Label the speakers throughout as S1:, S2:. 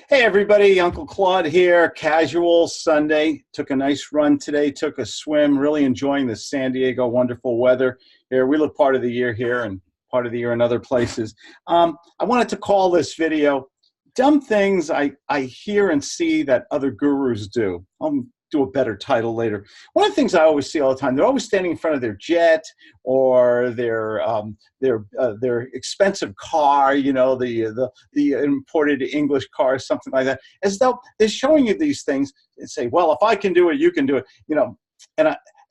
S1: Hey everybody, Uncle Claude here. Casual Sunday. Took a nice run today, took a swim, really enjoying the San Diego wonderful weather here. We live part of the year here and part of the year in other places. I wanted to call this video Dumb Things I Hear and See That Other Gurus Do. I'll do a better title later. One of the things I always see all the time, they're always standing in front of their jet or their expensive car, you know, the imported English car, something like that, as though they're showing you these things and say, well, if I can do it, you can do it, you know,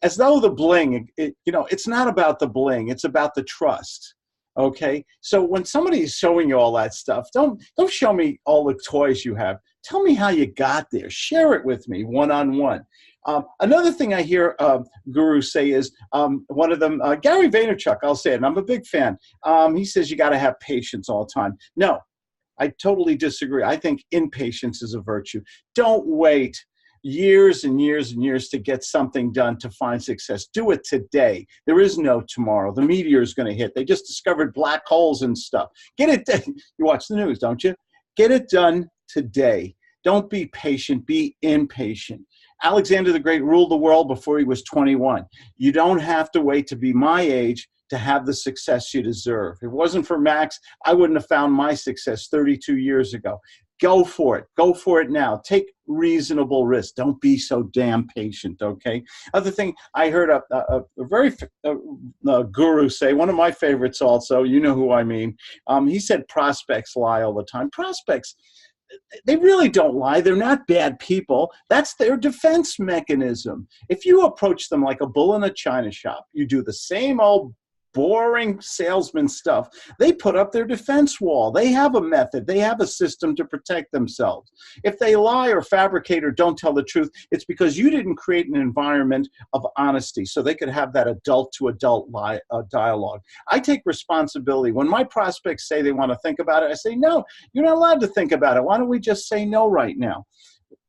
S1: as though the bling, it's not about the bling, it's about the trust. Okay, so when somebody's showing you all that stuff, don't show me all the toys you have. Tell me how you got there. Share it with me one-on-one. Another thing I hear gurus say is, one of them, Gary Vaynerchuk, I'll say it, and I'm a big fan. He says you got to have patience all the time. No, I totally disagree. I think impatience is a virtue. Don't wait years and years and years to get something done to find success. Do it today. There is no tomorrow. The meteor is going to hit. They just discovered black holes and stuff. Get it done. You watch the news, don't you? Get it done today. Don't be patient. Be impatient. Alexander the Great ruled the world before he was 21. You don't have to wait to be my age to have the success you deserve. If it wasn't for Max, I wouldn't have found my success 32 years ago. Go for it. Go for it now. Take reasonable risks. Don't be so damn patient, okay? Other thing, I heard a very guru say, one of my favorites also, you know who I mean. He said prospects lie all the time. Prospects, they really don't lie. They're not bad people. That's their defense mechanism. If you approach them like a bull in a china shop, you do the same old boring salesman stuff, they put up their defense wall. They have a method. They have a system to protect themselves. If they lie or fabricate or don't tell the truth, it's because you didn't create an environment of honesty so they could have that adult-to-adult dialogue. I take responsibility. When my prospects say they want to think about it, I say, no, you're not allowed to think about it. Why don't we just say no right now?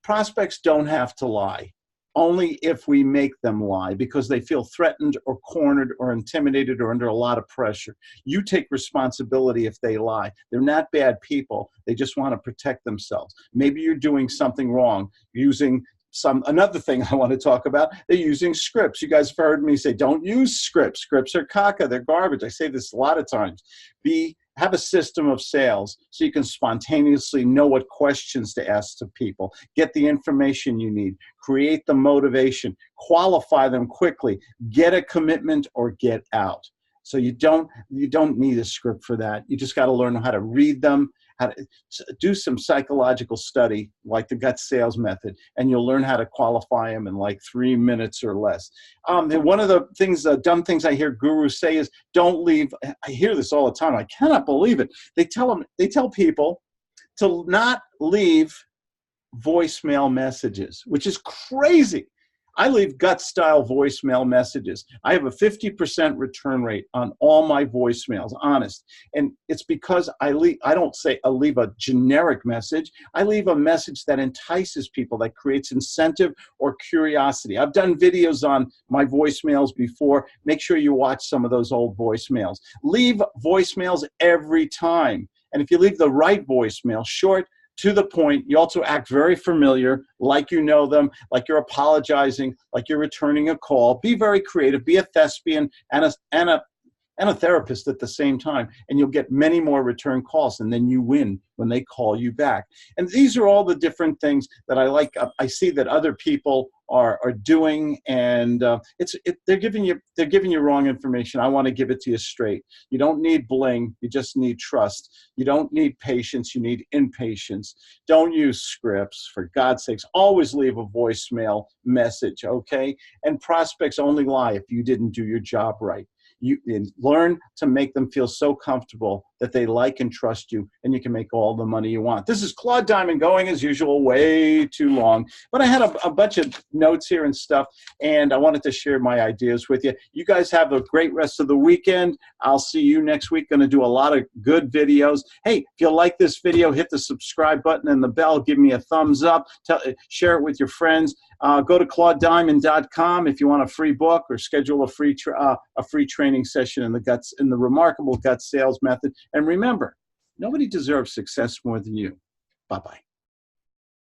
S1: Prospects don't have to lie. Only if we make them lie because they feel threatened or cornered or intimidated or under a lot of pressure. You take responsibility if they lie. They're not bad people. They just want to protect themselves. Maybe you're doing something wrong using another thing I want to talk about, they're using scripts. You guys have heard me say, don't use scripts. Scripts are caca, they're garbage. I say this a lot of times. Have a system of sales so you can spontaneously know what questions to ask to people, get the information you need, create the motivation, qualify them quickly, get a commitment or get out. So you don't need a script for that. You just got to learn how to read them, how to do some psychological study like the g.u.t.s sales method, and you'll learn how to qualify them in like 3 minutes or less. And one of the things, dumb things I hear gurus say is don't leave. I hear this all the time. I cannot believe it. They tell people to not leave voicemail messages, which is crazy. I leave g.u.t.s style voicemail messages. I have a 50% return rate on all my voicemails, honest. And it's because I don't say I leave a generic message. I leave a message that entices people, that creates incentive or curiosity. I've done videos on my voicemails before. Make sure you watch some of those old voicemails. Leave voicemails every time. And if you leave the right voicemail, short, to the point, you also act very familiar, like you know them, like you're apologizing, like you're returning a call. Be very creative, be a thespian and a therapist at the same time, and you'll get many more return calls, and then you win when they call you back. And these are all the different things that I like. I see that other people are doing, and they're giving you wrong information. I want to give it to you straight. You don't need bling. You just need trust. You don't need patience. You need impatience. Don't use scripts, for God's sakes. Always leave a voicemail message, okay? And prospects only lie if you didn't do your job right. You learn to make them feel so comfortable that they like and trust you, and you can make all the money you want. This is Claude Diamond, going as usual way too long, but I had a bunch of notes here and stuff, and I wanted to share my ideas with you. You guys have a great rest of the weekend. I'll see you next week. Going to do a lot of good videos. Hey, if you like this video, hit the subscribe button and the bell. Give me a thumbs up. Share it with your friends. Go to claudediamond.com if you want a free book or schedule a free training session in the remarkable g.u.t.s sales method. And remember, nobody deserves success more than you. Bye-bye.